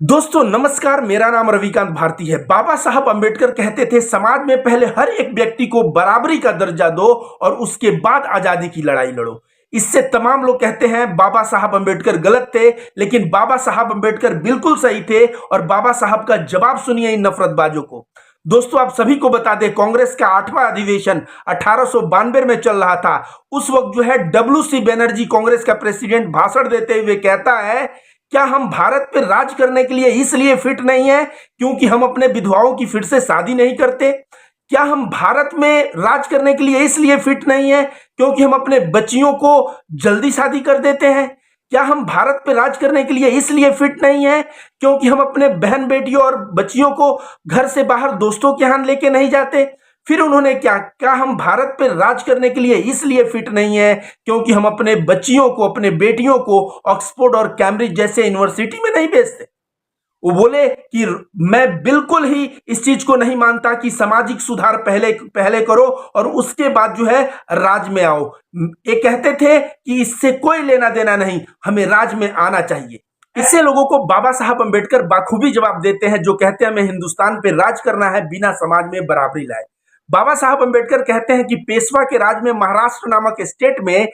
दोस्तों नमस्कार, मेरा नाम रविकांत भारती है। बाबा साहब अंबेडकर कहते थे समाज में पहले हर एक व्यक्ति को बराबरी का दर्जा दो और उसके बाद आजादी की लड़ाई लड़ो। इससे तमाम लोग कहते हैं बाबा साहब अंबेडकर गलत थे, लेकिन बाबा साहब अंबेडकर बिल्कुल सही थे। और बाबा साहब का जवाब सुनिए इन नफरतबाजों को। दोस्तों आप सभी को बता दें, कांग्रेस का 8वां अधिवेशन 1892 में चल रहा था। उस वक्त जो है WC बनर्जी कांग्रेस का प्रेसिडेंट भाषण देते हुए कहता है, क्या हम भारत पर राज करने के लिए इसलिए फिट नहीं है क्योंकि हम अपने विधवाओं की फिर से शादी नहीं करते? क्या हम भारत में राज करने के लिए इसलिए फिट नहीं है क्योंकि हम अपने बच्चियों को जल्दी शादी कर देते हैं? क्या हम भारत पे राज करने के लिए इसलिए फिट नहीं है क्योंकि हम अपने बहन बेटियों और बच्चियों को घर से बाहर दोस्तों के यहाँ लेके नहीं जाते? फिर उन्होंने क्या हम भारत पे राज करने के लिए इसलिए फिट नहीं है क्योंकि हम अपने बच्चियों को, अपने बेटियों को ऑक्सफोर्ड और कैम्ब्रिज जैसे यूनिवर्सिटी में नहीं भेजते? वो बोले कि मैं बिल्कुल ही इस चीज को नहीं मानता कि सामाजिक सुधार पहले पहले करो और उसके बाद जो है राज में आओ। ये कहते थे कि इससे कोई लेना देना नहीं, हमें राज में आना चाहिए। इससे लोगों को बाबा साहब अंबेडकर बाखूबी जवाब देते हैं, जो कहते हैं हमें हिंदुस्तान पे राज करना है बिना समाज में बराबरी लाए। बाबा साहब अंबेडकर कहते हैं कि पेशवा के राज में महाराष्ट्र नामक स्टेट में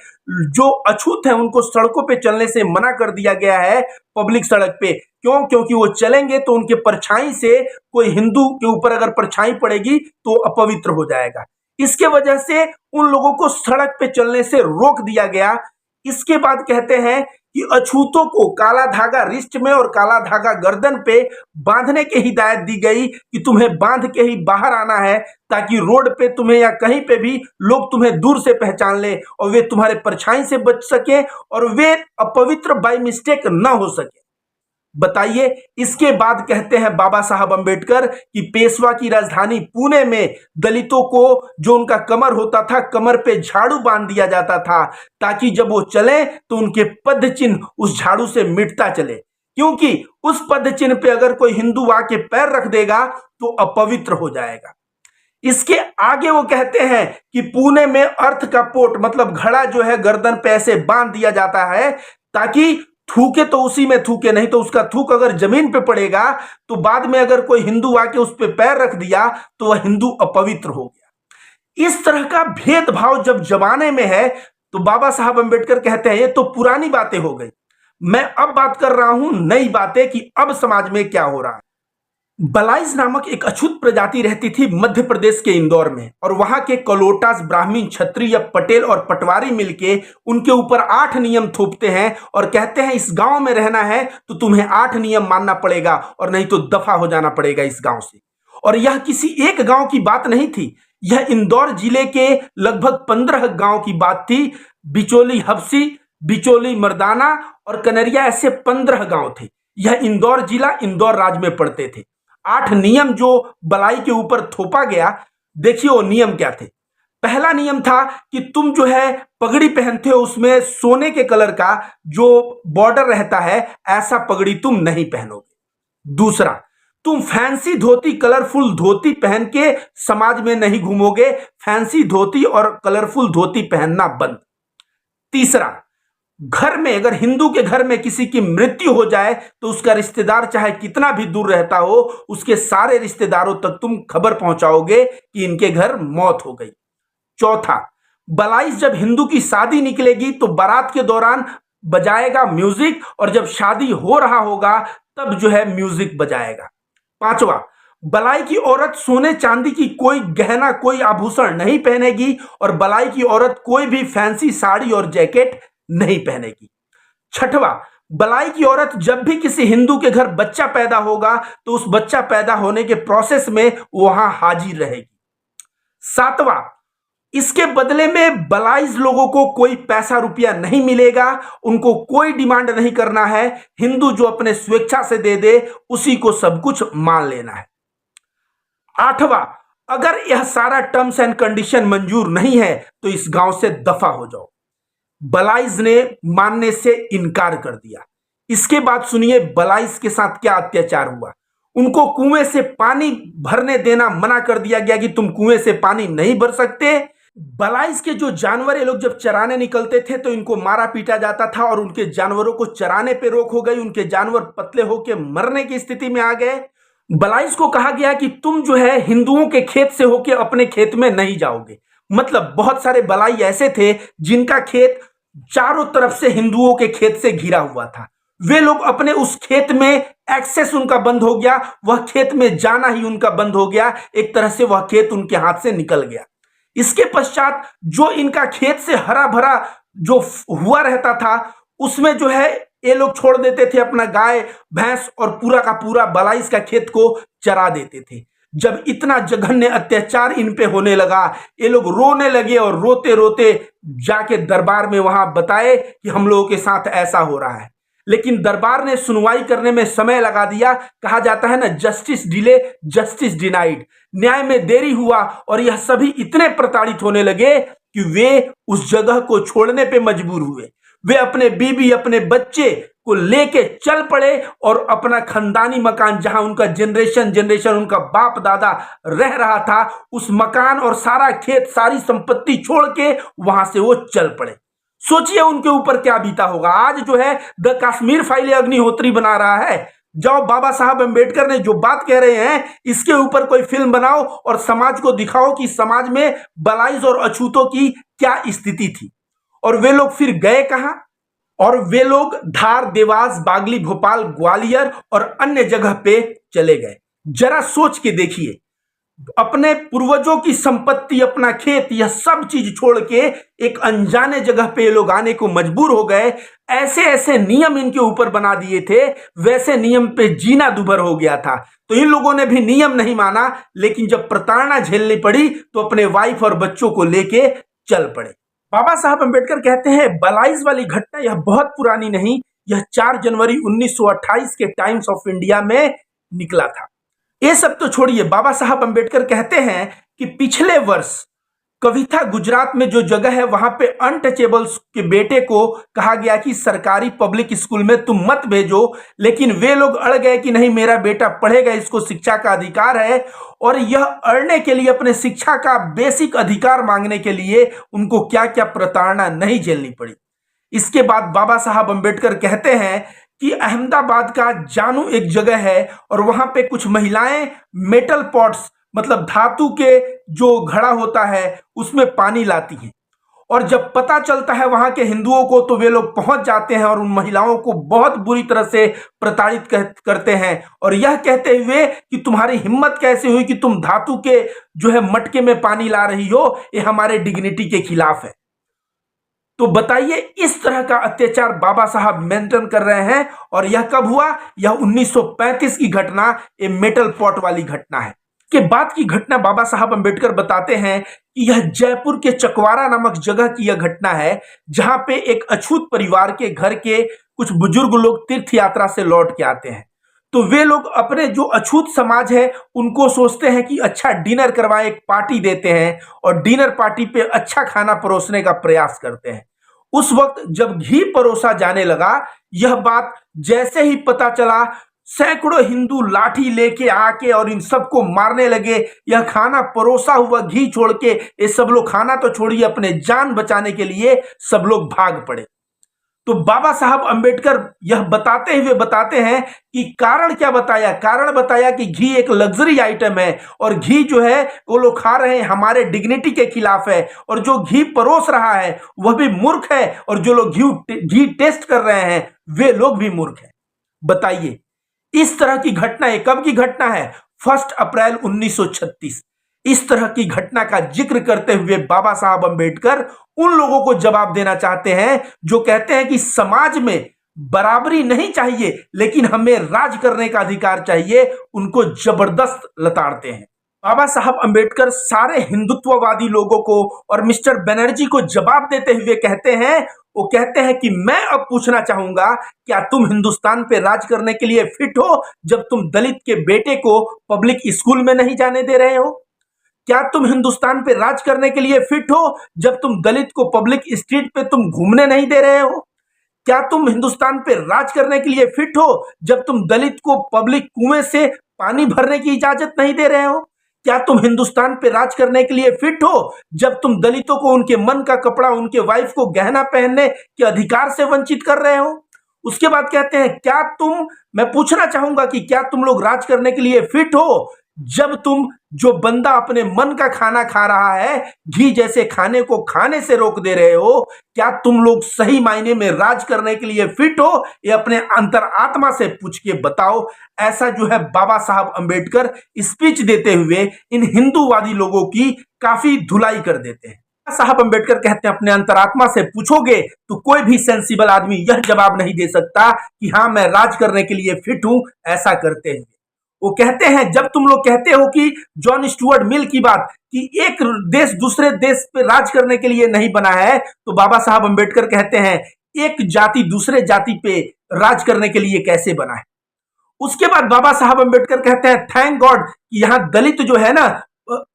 जो अछूत हैं उनको सड़कों पे चलने से मना कर दिया गया है, पब्लिक सड़क पे। क्यों? क्योंकि वो चलेंगे तो उनके परछाई से कोई हिंदू के ऊपर अगर परछाई पड़ेगी तो अपवित्र हो जाएगा। इसके वजह से उन लोगों को सड़क पे चलने से रोक दिया गया। इसके बाद कहते हैं कि अछूतों को काला धागा रिस्ट में और काला धागा गर्दन पे बांधने की हिदायत दी गई कि तुम्हें बांध के ही बाहर आना है, ताकि रोड पे तुम्हें या कहीं पे भी लोग तुम्हें दूर से पहचान ले और वे तुम्हारे परछाई से बच सके और वे अपवित्र बाय मिस्टेक न हो सके। बताइए, इसके बाद कहते हैं बाबा साहब अंबेडकर कि पेशवा की राजधानी पुणे में दलितों को जो उनका कमर होता था, कमर पे झाड़ू बांध दिया जाता था ताकि जब वो चले तो उनके पद चिन्ह उस झाड़ू से मिटता चले, क्योंकि उस पद चिन्ह पे अगर कोई हिंदू आके पैर रख देगा तो अपवित्र हो जाएगा। इसके आगे वो कहते हैं कि पुणे में अर्थ का पोट मतलब घड़ा जो है गर्दन पे ऐसे बांध दिया जाता है ताकि थूके तो उसी में थूके, नहीं तो उसका थूक अगर जमीन पे पड़ेगा तो बाद में अगर कोई हिंदू आके उस पे पैर रख दिया तो वह हिंदू अपवित्र हो गया। इस तरह का भेदभाव जब जमाने में है तो बाबा साहब अंबेडकर कहते हैं ये तो पुरानी बातें हो गई, मैं अब बात कर रहा हूं नई बातें कि अब समाज में क्या हो रहा है। बलाइज नामक एक अछूत प्रजाति रहती थी मध्य प्रदेश के इंदौर में, और वहां के कलोटास, ब्राह्मण, क्षत्रिय, पटेल और पटवारी मिलके उनके ऊपर 8 नियम थोपते हैं और कहते हैं इस गांव में रहना है तो तुम्हें 8 नियम मानना पड़ेगा और नहीं तो दफा हो जाना पड़ेगा इस गांव से। और यह किसी एक गांव की बात नहीं थी, यह इंदौर जिले के लगभग 15 गांव की बात थी। बिचौली हबसी, बिचौली मर्दाना और कनरिया, ऐसे 15 गांव थे। यह इंदौर जिला इंदौर राज्य में पड़ते थे। 8 नियम जो बलाई के ऊपर थोपा गया, देखिए वो नियम क्या थे। पहला नियम था कि तुम जो है पगड़ी पहनते हो उसमें सोने के कलर का जो बॉर्डर रहता है, ऐसा पगड़ी तुम नहीं पहनोगे। दूसरा, तुम फैंसी धोती, कलरफुल धोती पहन के समाज में नहीं घूमोगे, फैंसी धोती और कलरफुल धोती पहनना बंद। तीसरा, घर में अगर हिंदू के घर में किसी की मृत्यु हो जाए तो उसका रिश्तेदार चाहे कितना भी दूर रहता हो, उसके सारे रिश्तेदारों तक तुम खबर पहुंचाओगे कि इनके घर मौत हो गई। चौथा, बलाइस जब हिंदू की शादी निकलेगी तो बारात के दौरान बजाएगा म्यूजिक, और जब शादी हो रहा होगा तब जो है म्यूजिक बजाएगा। पांचवा, बलाई की औरत सोने चांदी की कोई गहना, कोई आभूषण नहीं पहनेगी, और बलाई की औरत कोई भी फैंसी साड़ी और जैकेट नहीं पहनेगी। छठवां, बलाई की औरत जब भी किसी हिंदू के घर बच्चा पैदा होगा तो उस बच्चा पैदा होने के प्रोसेस में वहां हाजिर रहेगी। सातवां, इसके बदले में बलाइज लोगों को कोई पैसा रुपया नहीं मिलेगा, उनको कोई डिमांड नहीं करना है, हिंदू जो अपने स्वेच्छा से दे दे उसी को सब कुछ मान लेना है। आठवां, अगर यह सारा टर्म्स एंड कंडीशन मंजूर नहीं है तो इस गांव से दफा हो जाओ। बलाइज ने मानने से इनकार कर दिया। इसके बाद सुनिए बलाइज के साथ क्या अत्याचार हुआ। उनको कुएं से पानी भरने देना मना कर दिया गया कि तुम कुएं से पानी नहीं भर सकते, बलाइस के जो जानवर ये लोग जब चराने निकलते थे तो इनको मारा पीटा जाता था और उनके जानवरों को चराने पे रोक हो गई, उनके जानवर पतले होके मरने की स्थिति में आ गए। बलाइस को कहा गया कि तुम जो है हिंदुओं के खेत से होके अपने खेत में नहीं जाओगे। मतलब बहुत सारे बलाई ऐसे थे जिनका खेत चारों तरफ से हिंदुओं के खेत से घिरा हुआ था। वे लोग अपने उस खेत में एक्सेस उनका बंद हो गया, वह खेत में जाना ही उनका बंद हो गया। एक तरह से वह खेत उनके हाथ से निकल गया। इसके पश्चात जो इनका खेत से हरा भरा जो हुआ रहता था उसमें जो है ये लोग छोड़ देते थे अपना गाय भैंस और पूरा का पूरा बलाइस का खेत को चरा देते थे। जब इतना जघन्य अत्याचार इन पे होने लगा, ये लोग रोने लगे और रोते रोते जाके दरबार में वहां बताए कि हम लोगों के साथ ऐसा हो रहा है। लेकिन दरबार ने सुनवाई करने में समय लगा दिया। कहा जाता है ना, जस्टिस डिले जस्टिस डिनाइड। न्याय में देरी हुआ और यह सभी इतने प्रताड़ित होने लगे कि वे उस जगह को छोड़ने पे मजबूर हुए। वे अपने बीबी अपने बच्चे को लेके चल पड़े और अपना खानदानी मकान जहां उनका जनरेशन जनरेशन उनका बाप दादा रह रहा था, उस मकान और सारा खेत सारी संपत्ति छोड़ के वहां से वो चल पड़े। सोचिए उनके ऊपर क्या बीता होगा। आज जो है द कश्मीर फाइल अग्निहोत्री बना रहा है। जाओ बाबा साहब अम्बेडकर ने जो बात कह रहे हैं इसके ऊपर कोई फिल्म बनाओ और समाज को दिखाओ कि समाज में बलाइज और अछूतों की क्या स्थिति थी। और वे लोग फिर गए कहां? और वे लोग धार देवास बागली भोपाल ग्वालियर और अन्य जगह पे चले गए। जरा सोच के देखिए, अपने पूर्वजों की संपत्ति अपना खेत यह सब चीज छोड़ के एक अनजाने जगह पे ये लोग आने को मजबूर हो गए। ऐसे ऐसे नियम इनके ऊपर बना दिए थे, वैसे नियम पे जीना दुभर हो गया था। तो इन लोगों ने भी नियम नहीं माना, लेकिन जब प्रताड़ना झेलनी पड़ी तो अपने वाइफ और बच्चों को लेके चल पड़े। बाबा साहब अम्बेडकर कहते हैं बलाइज वाली घटना यह बहुत पुरानी नहीं, यह 4 जनवरी 1928 के टाइम्स ऑफ इंडिया में निकला था। ये सब तो छोड़िए, बाबा साहब अम्बेडकर कहते हैं कि पिछले वर्ष कविता गुजरात में जो जगह है वहां पे अनटचेबल्स के बेटे को कहा गया कि सरकारी पब्लिक स्कूल में तुम मत भेजो, लेकिन वे लोग अड़ गए कि नहीं मेरा बेटा पढ़ेगा, इसको शिक्षा का अधिकार है। और यह अड़ने के लिए अपने शिक्षा का बेसिक अधिकार मांगने के लिए उनको क्या क्या प्रताड़ना नहीं झेलनी पड़ी। इसके बाद बाबा साहब अम्बेडकर कहते हैं कि अहमदाबाद का जानू एक जगह है और वहां पे कुछ महिलाएं मेटल पॉट्स मतलब धातु के जो घड़ा होता है उसमें पानी लाती हैं। और जब पता चलता है वहां के हिंदुओं को तो वे लोग पहुंच जाते हैं और उन महिलाओं को बहुत बुरी तरह से प्रताड़ित करते हैं और यह कहते हुए कि तुम्हारी हिम्मत कैसे हुई कि तुम धातु के जो है मटके में पानी ला रही हो, ये हमारे डिग्निटी के खिलाफ है। तो बताइए, इस तरह का अत्याचार बाबा साहब मेंटेन कर रहे हैं। और यह कब हुआ? यह 1935 की घटना, ये मेटल पॉट वाली घटना है। के बाद की घटना बाबा साहब अम्बेडकर बताते हैं कि यह जयपुर के चकवारा नामक जगह की यह घटना है, जहां पे एक अछूत परिवार के घर के कुछ बुजुर्ग लोग तीर्थ यात्रा से लौट के आते हैं। तो वे लोग अपने जो अछूत समाज है उनको सोचते हैं कि अच्छा डिनर करवाएं, एक पार्टी देते हैं और डिनर पार्टी पे अच्छा खाना परोसने का प्रयास करते हैं। उस वक्त जब घी परोसा जाने लगा, यह बात जैसे ही पता चला, सैकड़ों हिंदू लाठी लेके आके और इन सबको मारने लगे। यह खाना परोसा हुआ घी छोड़ के ये सब लोग खाना तो छोड़िए, अपने जान बचाने के लिए सब लोग भाग पड़े। तो बाबा साहब अम्बेडकर यह बताते हुए बताते हैं कि कारण क्या बताया? कारण बताया कि घी एक लग्जरी आइटम है और घी जो है वो लोग खा रहे हैं हमारे डिग्निटी के खिलाफ है, और जो घी परोस रहा है वह भी मूर्ख है, और जो लोग घी टेस्ट कर रहे हैं वे लोग भी मूर्ख हैं। बताइए, इस तरह की घटना है, कब की घटना है? 1 अप्रैल 1936। इस तरह की घटना का जिक्र करते हुए बाबा साहब अम्बेडकर उन लोगों को जवाब देना चाहते हैं जो कहते हैं कि समाज में बराबरी नहीं चाहिए लेकिन हमें राज करने का अधिकार चाहिए, उनको जबरदस्त लताड़ते हैं। बाबा साहब अम्बेडकर सारे हिंदुत्ववादी लोगों को और मिस्टर बनर्जी को जवाब देते हुए कहते हैं, वो कहते हैं कि मैं अब पूछना चाहूंगा, क्या तुम हिंदुस्तान पे राज करने के लिए फिट हो जब तुम दलित के बेटे को पब्लिक स्कूल में नहीं जाने दे रहे हो? क्या तुम हिंदुस्तान पे राज करने के लिए फिट हो जब तुम दलित को पब्लिक स्ट्रीट पे तुम घूमने नहीं दे रहे हो? क्या तुम हिंदुस्तान पे राज करने के लिए फिट हो जब तुम दलित को पब्लिक कुएं से पानी भरने की इजाजत नहीं दे रहे हो? क्या तुम हिंदुस्तान पे राज करने के लिए फिट हो, जब तुम दलितों को उनके मन का कपड़ा, उनके वाइफ को गहना पहनने के अधिकार से वंचित कर रहे हो? उसके बाद कहते हैं, मैं पूछना चाहूंगा कि क्या तुम लोग राज करने के लिए फिट हो, जब तुम जो बंदा अपने मन का खाना खा रहा है, घी जैसे खाने को खाने से रोक दे रहे हो? क्या तुम लोग सही मायने में राज करने के लिए फिट हो? ये अपने अंतरात्मा से पूछ के बताओ। ऐसा जो है बाबा साहब अंबेडकर स्पीच देते हुए इन हिंदूवादी लोगों की काफी धुलाई कर देते हैं। साहब अंबेडकर कहते हैं, अपने अंतरात्मा से पूछोगे तो कोई भी सेंसिबल आदमी यह जवाब नहीं दे सकता कि हाँ मैं राज करने के लिए फिट हूं ऐसा करते हैं। वो कहते हैं, जब तुम लोग कहते हो कि जॉन स्टुअर्ट मिल की बात कि एक देश दूसरे देश पे राज करने के लिए नहीं बना है, तो बाबा साहब अंबेडकर कहते हैं एक जाति दूसरे जाति पे राज करने के लिए कैसे बना है। उसके बाद बाबा साहब अंबेडकर कहते हैं, थैंक गॉड कि यहाँ दलित जो है ना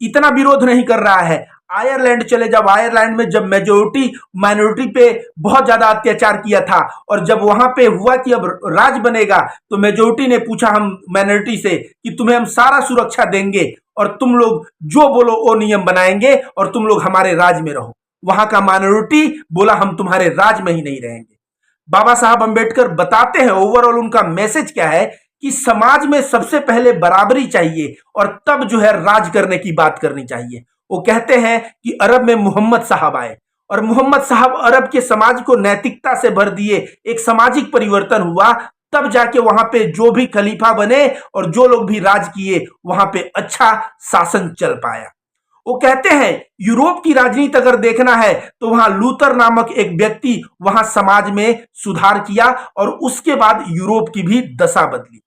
इतना विरोध नहीं कर रहा है। आयरलैंड चले जाओ, आयरलैंड में जब मेजोरिटी माइनॉरिटी पे बहुत ज्यादा अत्याचार किया था, और जब वहां पे हुआ कि अब राज बनेगा, तो मेजोरिटी ने पूछा हम माइनॉरिटी से कि तुम्हें हम सारा सुरक्षा देंगे और तुम लोग जो बोलो वो नियम बनाएंगे और तुम लोग हमारे राज में रहो। वहां का माइनॉरिटी बोला हम तुम्हारे राज में ही नहीं रहेंगे। बाबा साहब अंबेडकर बताते हैं ओवरऑल उनका मैसेज क्या है कि समाज में सबसे पहले बराबरी चाहिए और तब जो है राज करने की बात करनी चाहिए। वो कहते हैं कि अरब में मोहम्मद साहब आए और मोहम्मद साहब अरब के समाज को नैतिकता से भर दिए, एक सामाजिक परिवर्तन हुआ, तब जाके वहां पे जो भी खलीफा बने और जो लोग भी राज किए वहां पे अच्छा शासन चल पाया। वो कहते हैं यूरोप की राजनीति अगर देखना है तो वहां लूथर नामक एक व्यक्ति वहां समाज में सुधार किया और उसके बाद यूरोप की भी दशा बदली।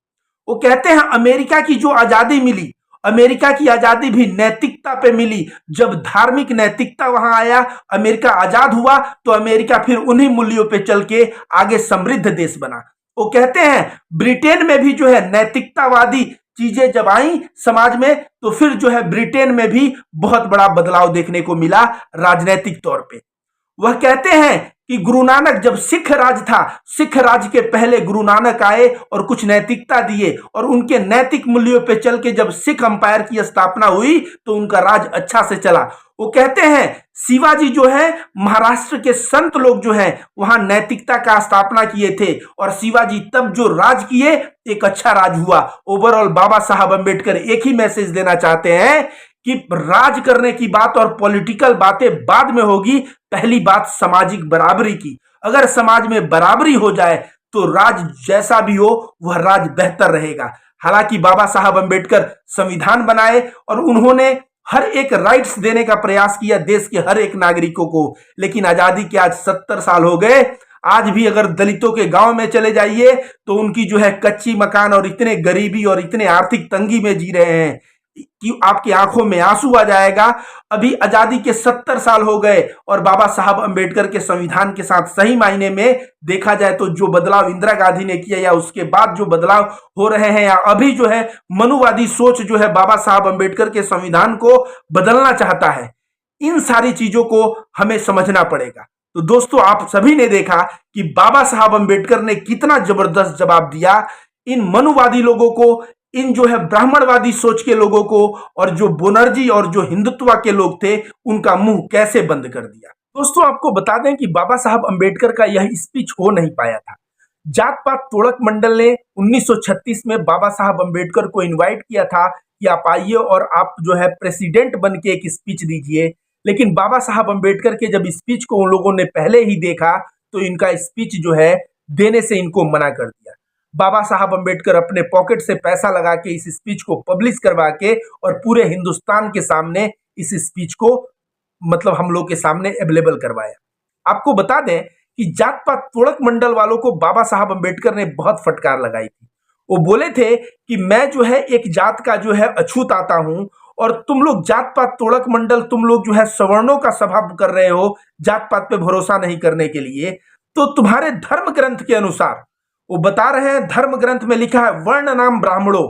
वो कहते हैं अमेरिका की जो आजादी मिली, अमेरिका की आजादी भी नैतिकता पे मिली। जब धार्मिक नैतिकता वहां आया, अमेरिका आजाद हुआ, तो अमेरिका फिर उन्हीं मूल्यों पे चल के आगे समृद्ध देश बना। वो कहते हैं ब्रिटेन में भी जो है नैतिकतावादी चीजें जब आई समाज में, तो फिर जो है ब्रिटेन में भी बहुत बड़ा बदलाव देखने को मिला राजनीतिक तौर पे। वह कहते हैं कि गुरु नानक जब सिख राज था, सिख राज के पहले गुरु नानक आए और कुछ नैतिकता दिए और उनके नैतिक मूल्यों पे चल के जब सिख अंपायर की स्थापना हुई तो उनका राज अच्छा से चला। वो कहते हैं शिवाजी जो है महाराष्ट्र के संत लोग जो हैं वहां नैतिकता का स्थापना किए थे और शिवाजी तब जो राज किए एक अच्छा राज हुआ। ओवरऑल बाबा साहब अंबेडकर एक ही मैसेज देना चाहते हैं कि राज करने की बात और पॉलिटिकल बातें बाद में होगी, पहली बात सामाजिक बराबरी की। अगर समाज में बराबरी हो जाए तो राज जैसा भी हो वह राज बेहतर रहेगा। हालांकि बाबा साहब अंबेडकर संविधान बनाए और उन्होंने हर एक राइट्स देने का प्रयास किया देश के हर एक नागरिकों को, लेकिन आजादी के आज 70 साल हो गए, आज भी अगर दलितों के गांव में चले जाइए तो उनकी जो है कच्ची मकान और इतने गरीबी और इतने आर्थिक तंगी में जी रहे हैं कि आपकी आंखों में आंसू आ जाएगा। अभी आजादी के 70 साल हो गए और बाबा साहब अंबेडकर के संविधान के साथ सही मायने में देखा जाए तो जो बदलाव इंदिरा गांधी ने किया या उसके बाद जो बदलाव हो रहे हैं या अभी जो है मनुवादी सोच जो है बाबा साहब अंबेडकर के संविधान को बदलना चाहता है, इन सारी चीजों को हमें समझना पड़ेगा। तो दोस्तों आप सभी ने देखा कि बाबा साहब अंबेडकर ने कितना जबरदस्त जवाब दिया इन मनुवादी लोगों को, इन जो है ब्राह्मणवादी सोच के लोगों को, और जो बनर्जी और जो हिंदुत्व के लोग थे उनका मुंह कैसे बंद कर दिया। दोस्तों आपको बता दें कि बाबा साहब अंबेडकर का यह स्पीच हो नहीं पाया था। जात पात तोड़क मंडल ने 1936 में बाबा साहब अंबेडकर को इनवाइट किया था कि आप आइए और आप जो है प्रेसिडेंट बन के एक स्पीच दीजिए, लेकिन बाबा साहब अंबेडकर के जब स्पीच को उन लोगों ने पहले ही देखा तो इनका स्पीच जो है देने से इनको मना कर दिया। बाबा साहब अंबेडकर अपने पॉकेट से पैसा लगा के इस स्पीच को पब्लिश करवा के और पूरे हिंदुस्तान के सामने इस स्पीच को मतलब हम लोग के सामने अवेलेबल करवाया। आपको बता दें कि जात पात तोड़क मंडल वालों को बाबा साहब अंबेडकर ने बहुत फटकार लगाई थी। वो बोले थे कि मैं जो है एक जात का जो है अछूत आता हूं और तुम लोग जात पात तोड़क मंडल, तुम लोग जो है सवर्णों का सभा कर रहे हो जात पात पे भरोसा नहीं करने के लिए। तो तुम्हारे धर्म ग्रंथ के अनुसार वो बता रहे हैं, धर्म ग्रंथ में लिखा है वर्ण नाम ब्राह्मणों,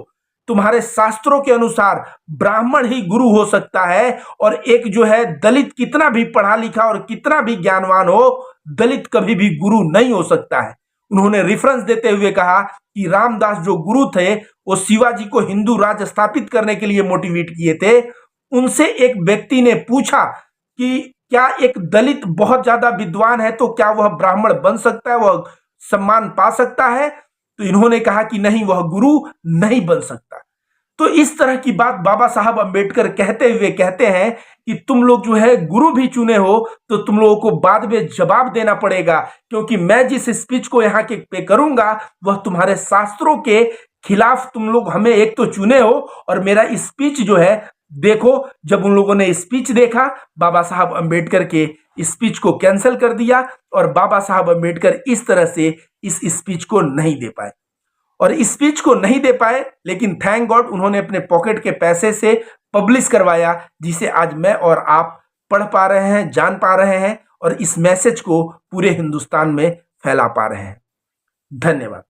तुम्हारे शास्त्रों के अनुसार ब्राह्मण ही गुरु हो सकता है और एक जो है दलित कितना भी पढ़ा लिखा और कितना भी ज्ञानवान हो, दलित कभी भी गुरु नहीं हो सकता है। उन्होंने रेफरेंस देते हुए कहा कि रामदास जो गुरु थे वो शिवाजी को हिंदू राज स्थापित करने के लिए मोटिवेट किए थे। उनसे एक व्यक्ति ने पूछा कि क्या एक दलित बहुत ज्यादा विद्वान है तो क्या वह ब्राह्मण बन सकता है, वह सम्मान पा सकता है? तो इन्होंने कहा कि नहीं, वह गुरु नहीं बन सकता। तो इस तरह की बात बाबा साहब अंबेडकर कहते हुए कहते हैं कि तुम लोग जो है गुरु भी चुने हो तो तुम लोगों को बाद में जवाब देना पड़ेगा, क्योंकि मैं जिस स्पीच को यहाँ के पे करूंगा वह तुम्हारे शास्त्रों के खिलाफ, तुम लोग हमें एक तो चुने हो और मेरा स्पीच जो है देखो। जब उन लोगों ने स्पीच देखा, बाबा साहब अंबेडकर के स्पीच को कैंसिल कर दिया और बाबा साहब अंबेडकर इस तरह से इस स्पीच को नहीं दे पाए। और स्पीच को नहीं दे पाए, लेकिन थैंक गॉड उन्होंने अपने पॉकेट के पैसे से पब्लिश करवाया, जिसे आज मैं और आप पढ़ पा रहे हैं, जान पा रहे हैं और इस मैसेज को पूरे हिंदुस्तान में फैला पा रहे हैं। धन्यवाद।